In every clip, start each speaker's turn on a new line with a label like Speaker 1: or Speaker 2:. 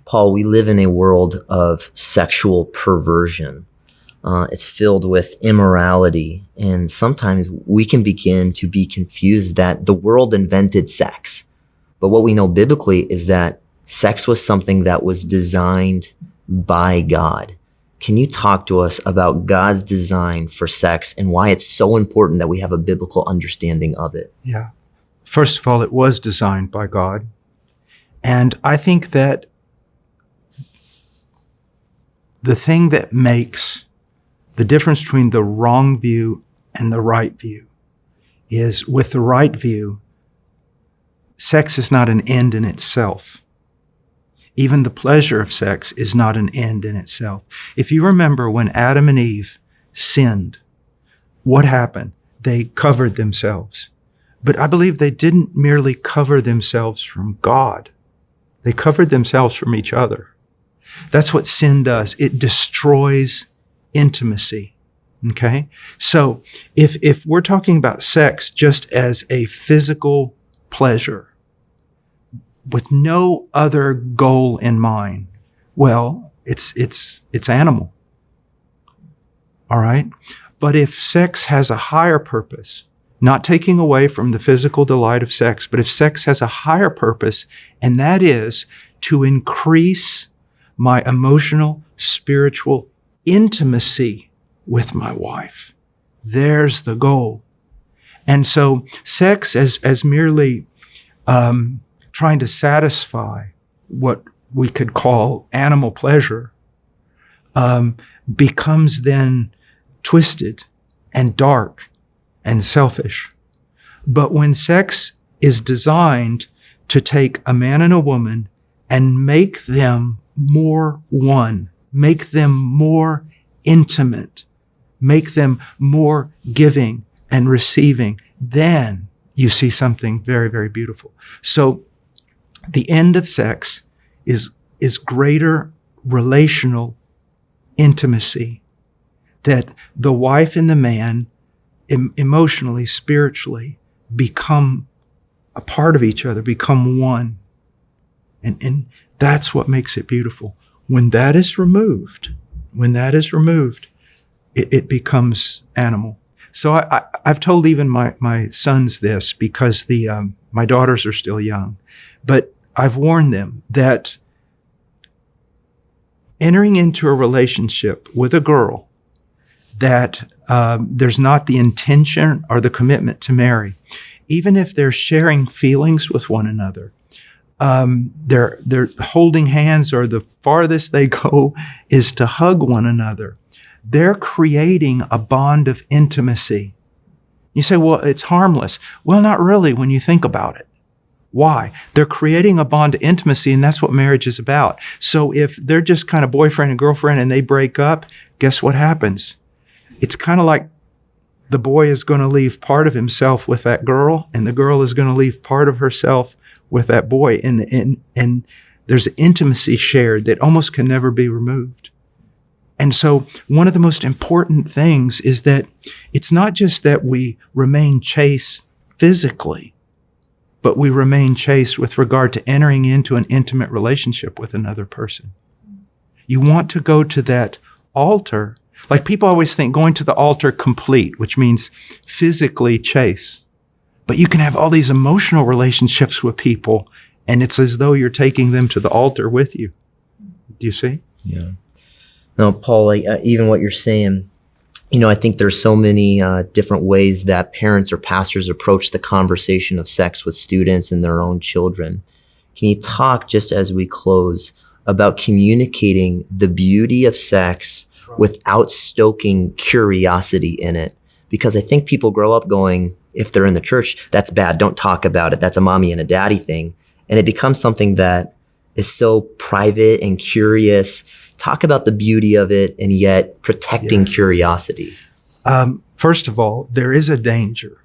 Speaker 1: Paul, we live in a world of sexual perversion. It's filled with immorality, and sometimes we can begin to be confused that the world invented sex. But what we know biblically is that sex was something that was designed by God. Can you talk to us about God's design for sex and why it's so important that we have a biblical understanding of it?
Speaker 2: Yeah. First of all, it was designed by God. And I think that the thing that makes the difference between the wrong view and the right view is, with the right view, sex is not an end in itself. Even the pleasure of sex is not an end in itself. If you remember when Adam and Eve sinned, what happened? They covered themselves. But I believe they didn't merely cover themselves from God. They covered themselves from each other. That's what sin does. It destroys intimacy. Okay? So if we're talking about sex just as a physical pleasure with no other goal in mind, well, it's animal. All right? But if sex has a higher purpose, not taking away from the physical delight of sex, but if sex has a higher purpose, and that is to increase my emotional, spiritual intimacy with my wife, there's the goal. And so sex as merely trying to satisfy what we could call animal pleasure becomes then twisted and dark and selfish. But when sex is designed to take a man and a woman and make them more one, make them more intimate, make them more giving and receiving, then you see something very, very beautiful. So the end of sex is greater relational intimacy, that the wife and the man emotionally, spiritually become a part of each other, become one. And that's what makes it beautiful. When that is removed, it becomes animal. So I've told even my sons this, because my daughters are still young, but I've warned them that entering into a relationship with a girl that there's not the intention or the commitment to marry, even if they're sharing feelings with one another, they're holding hands, or the farthest they go is to hug one another, they're creating a bond of intimacy. You say, well, it's harmless. Well, not really when you think about it. Why? They're creating a bond of intimacy, and that's what marriage is about. So if they're just kind of boyfriend and girlfriend and they break up, guess what happens? It's kind of like the boy is going to leave part of himself with that girl, and the girl is going to leave part of herself with that boy. And there's intimacy shared that almost can never be removed. And so one of the most important things is that it's not just that we remain chaste physically, but we remain chaste with regard to entering into an intimate relationship with another person. You want to go to that altar. Like, people always think going to the altar complete, which means physically chaste. But you can have all these emotional relationships with people, and it's as though you're taking them to the altar with you. Do you see?
Speaker 1: Yeah. No, Paul, even what you're saying, I think there's so many different ways that parents or pastors approach the conversation of sex with students and their own children. Can you talk, just as we close, about communicating the beauty of sex without stoking curiosity in it? Because I think people grow up going, if they're in the church, that's bad, don't talk about it, that's a mommy and a daddy thing. And it becomes something that is so private and curious. Talk about the beauty of it, and yet protecting curiosity.
Speaker 2: First of all, there is a danger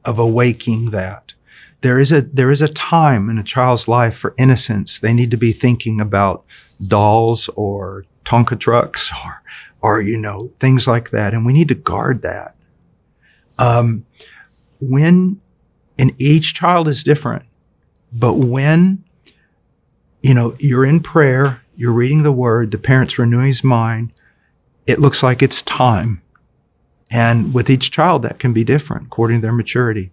Speaker 2: of awaking that. There is a time in a child's life for innocence. They need to be thinking about dolls or Tonka trucks or things like that. And we need to guard that. And each child is different, but when you're in prayer, you're reading the word, the parent's renewing his mind. It looks like it's time. And with each child, that can be different according to their maturity.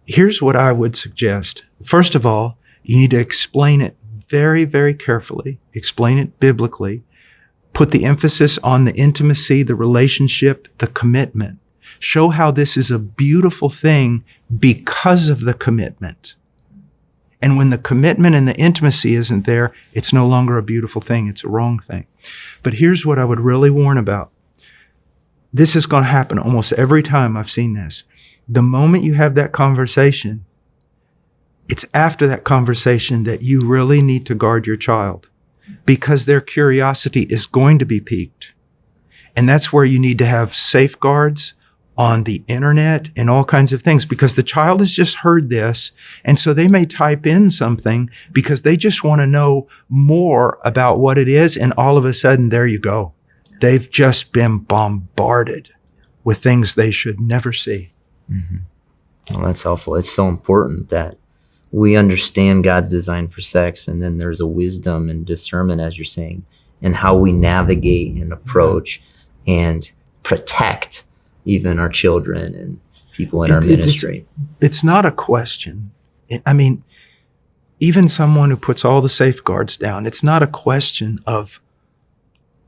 Speaker 2: Here's what I would suggest. First of all, you need to explain it very, very carefully. Explain it biblically. Put the emphasis on the intimacy, the relationship, the commitment. Show how this is a beautiful thing because of the commitment. And when the commitment and the intimacy isn't there, it's no longer a beautiful thing. It's a wrong thing. But here's what I would really warn about. This is going to happen almost every time I've seen this. The moment you have that conversation, it's after that conversation that you really need to guard your child, because their curiosity is going to be piqued. And that's where you need to have safeguards on the internet and all kinds of things, because the child has just heard this. And so they may type in something because they just want to know more about what it is. And all of a sudden, there you go. They've just been bombarded with things they should never see.
Speaker 1: Mm-hmm. Well, that's helpful. It's so important that we understand God's design for sex, and then there's a wisdom and discernment, as you're saying, and how we navigate and approach and protect even our children and people in our ministry.
Speaker 2: It's not a question. Even someone who puts all the safeguards down, it's not a question of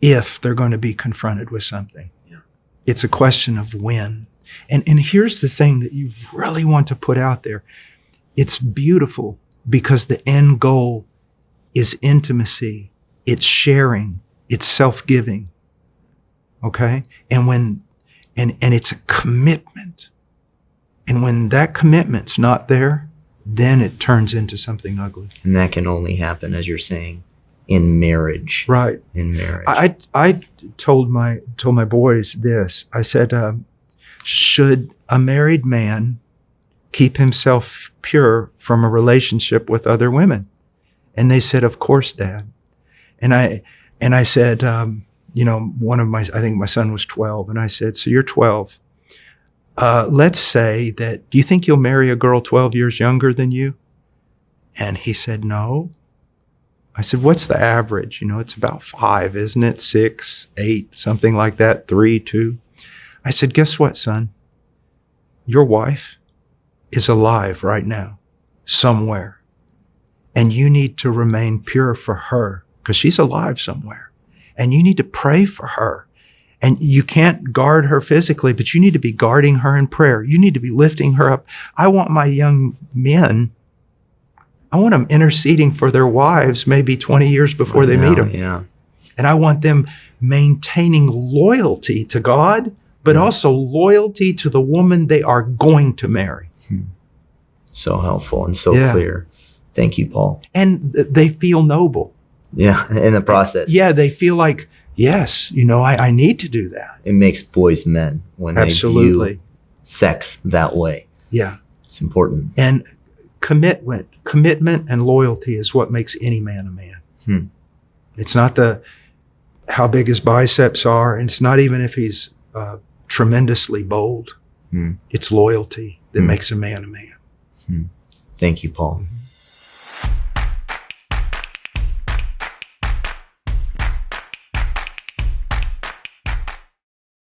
Speaker 2: if they're going to be confronted with something. Yeah. It's a question of when. And here's the thing that you really want to put out there. It's beautiful because the end goal is intimacy. It's sharing. It's self-giving. Okay? And it's a commitment. And when that commitment's not there, then it turns into something ugly.
Speaker 1: And that can only happen, as you're saying, in marriage.
Speaker 2: Right.
Speaker 1: In marriage.
Speaker 2: I told my boys this. I said, should a married man keep himself pure from a relationship with other women? And they said, of course, Dad. And I said, I think my son was 12. And I said, so you're 12. Let's say that, do you think you'll marry a girl 12 years younger than you? And he said, no. I said, what's the average? It's about 5, isn't it? 6, 8, something like that. 3, 2. I said, guess what, son? Your wife is alive right now, somewhere. And you need to remain pure for her, because she's alive somewhere. And you need to pray for her. And you can't guard her physically, but you need to be guarding her in prayer. You need to be lifting her up. I want my young men, I want them interceding for their wives maybe 20 years before they meet them.
Speaker 1: Yeah.
Speaker 2: And I want them maintaining loyalty to God, but also loyalty to the woman they are going to marry.
Speaker 1: So helpful and so clear. Thank you, Paul.
Speaker 2: And they feel noble.
Speaker 1: Yeah, in the process.
Speaker 2: Yeah, they feel like, yes, I need to do that.
Speaker 1: It makes boys men when they view sex that way.
Speaker 2: Yeah.
Speaker 1: It's important.
Speaker 2: And commitment and loyalty is what makes any man a man. It's not how big his biceps are, and it's not even if he's tremendously bold. It's loyalty that makes a man a man.
Speaker 1: Thank you, Paul.